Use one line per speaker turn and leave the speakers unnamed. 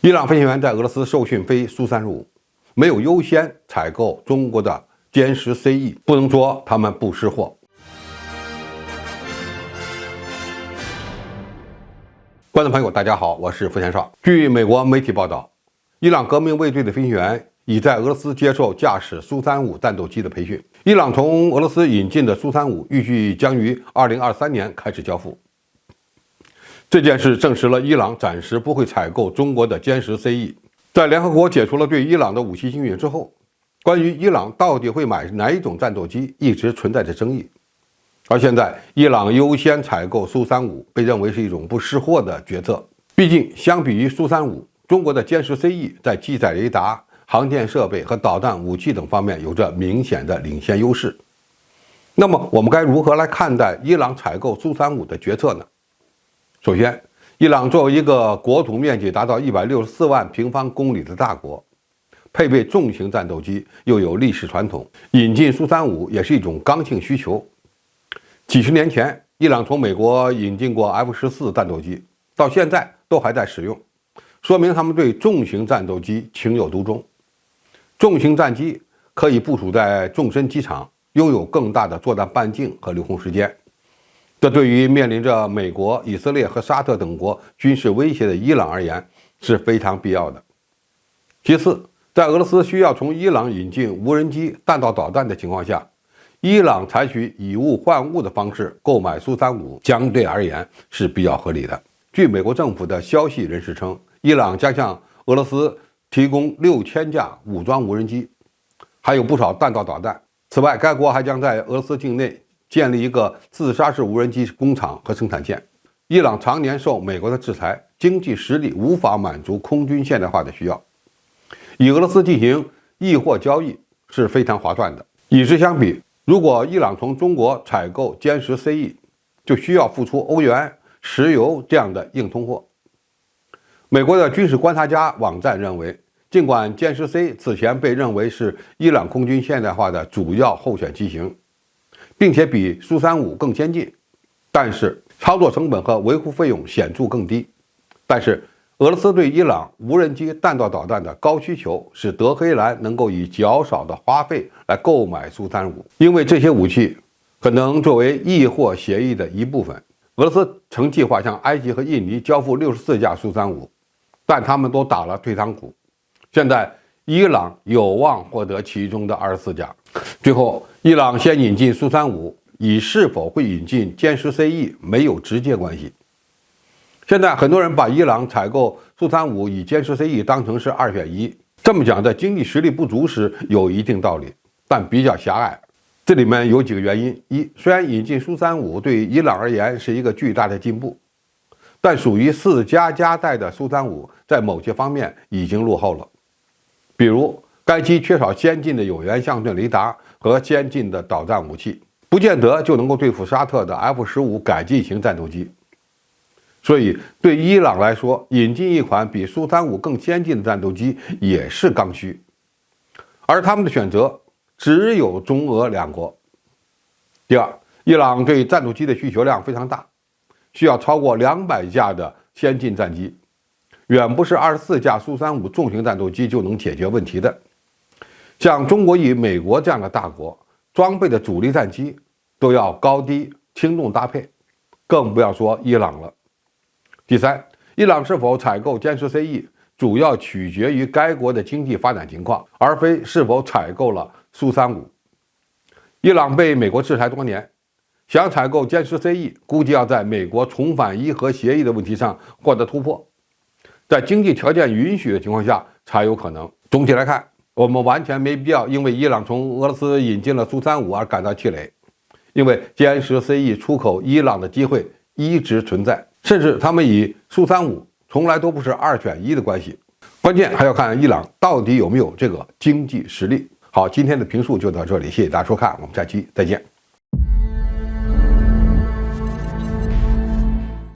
伊朗飞行员在俄罗斯受训飞苏35，没有优先采购中国的歼十 CE， 不能说他们不识货。观众朋友，大家好，我是付天少。据美国媒体报道，伊朗革命卫队的飞行员已在俄罗斯接受驾驶苏35战斗机的培训。伊朗从俄罗斯引进的苏35预计将于2023年开始交付。这件事证实了伊朗暂时不会采购中国的歼十 CE。在联合国解除了对伊朗的武器禁运之后，关于伊朗到底会买哪一种战斗机一直存在着争议。而现在，伊朗优先采购苏35被认为是一种不识货的决策。毕竟，相比于苏35，中国的歼十 CE 在机载雷达、航电设备和导弹武器等方面有着明显的领先优势。那么，我们该如何来看待伊朗采购苏35的决策呢？首先，伊朗作为一个国土面积达到164万平方公里的大国，配备重型战斗机，又有历史传统，引进苏35也是一种刚性需求。几十年前，伊朗从美国引进过 F-14战斗机，到现在都还在使用，说明他们对重型战斗机情有独钟。重型战机可以部署在纵深机场，拥有更大的作战半径和留空时间。这对于面临着美国、以色列和沙特等国军事威胁的伊朗而言是非常必要的。其次，在俄罗斯需要从伊朗引进无人机、弹道导弹的情况下，伊朗采取以物换物的方式购买苏35，相对而言是比较合理的。据美国政府的消息人士称，伊朗将向俄罗斯提供6000架武装无人机，还有不少弹道导弹。此外，该国还将在俄罗斯境内建立一个自杀式无人机工厂和生产线。伊朗常年受美国的制裁，经济实力无法满足空军现代化的需要，与俄罗斯进行易货交易是非常划算的。与之相比，如果伊朗从中国采购歼十 CE， 就需要付出欧元、石油这样的硬通货。美国的军事观察家网站认为，尽管歼十 C 此前被认为是伊朗空军现代化的主要候选机型，并且比苏35更先进，但是操作成本和维护费用显著更低。但是俄罗斯对伊朗无人机、弹道导弹的高需求，使德黑兰能够以较少的花费来购买苏35，因为这些武器可能作为易货协议的一部分。俄罗斯曾计划向埃及和印尼交付64架苏35，但他们都打了退堂鼓。现在伊朗有望获得其中的24架。最后，伊朗先引进苏35，与是否会引进歼十 CE 没有直接关系。现在很多人把伊朗采购苏35与歼十 CE 当成是2选1，这么讲在经济实力不足时有一定道理，但比较狭隘。这里面有几个原因：一，虽然引进苏35对伊朗而言是一个巨大的进步，但属于4加代的苏35在某些方面已经落后了，比如该机缺少先进的有源相对雷达和先进的导弹武器，不见得就能够对付沙特的 F-15改进型战斗机。所以对伊朗来说，引进一款比苏35更先进的战斗机也是刚需，而他们的选择只有中俄两国。第二，伊朗对战斗机的需求量非常大，需要超过200架的先进战机，远不是24架苏35重型战斗机就能解决问题的。像中国与美国这样的大国，装备的主力战机都要高低轻重搭配，更不要说伊朗了。第三，伊朗是否采购歼十 CE 主要取决于该国的经济发展情况，而非是否采购了苏35。伊朗被美国制裁多年，想采购歼十 CE， 估计要在美国重返伊核协议的问题上获得突破，在经济条件允许的情况下才有可能。总体来看，我们完全没必要因为伊朗从俄罗斯引进了苏35而感到气馁，因为歼十 CE 出口伊朗的机会一直存在，甚至他们与苏35从来都不是2选1的关系。关键还要看伊朗到底有没有这个经济实力。好，今天的评述就到这里，谢谢大家收看，我们下期再见。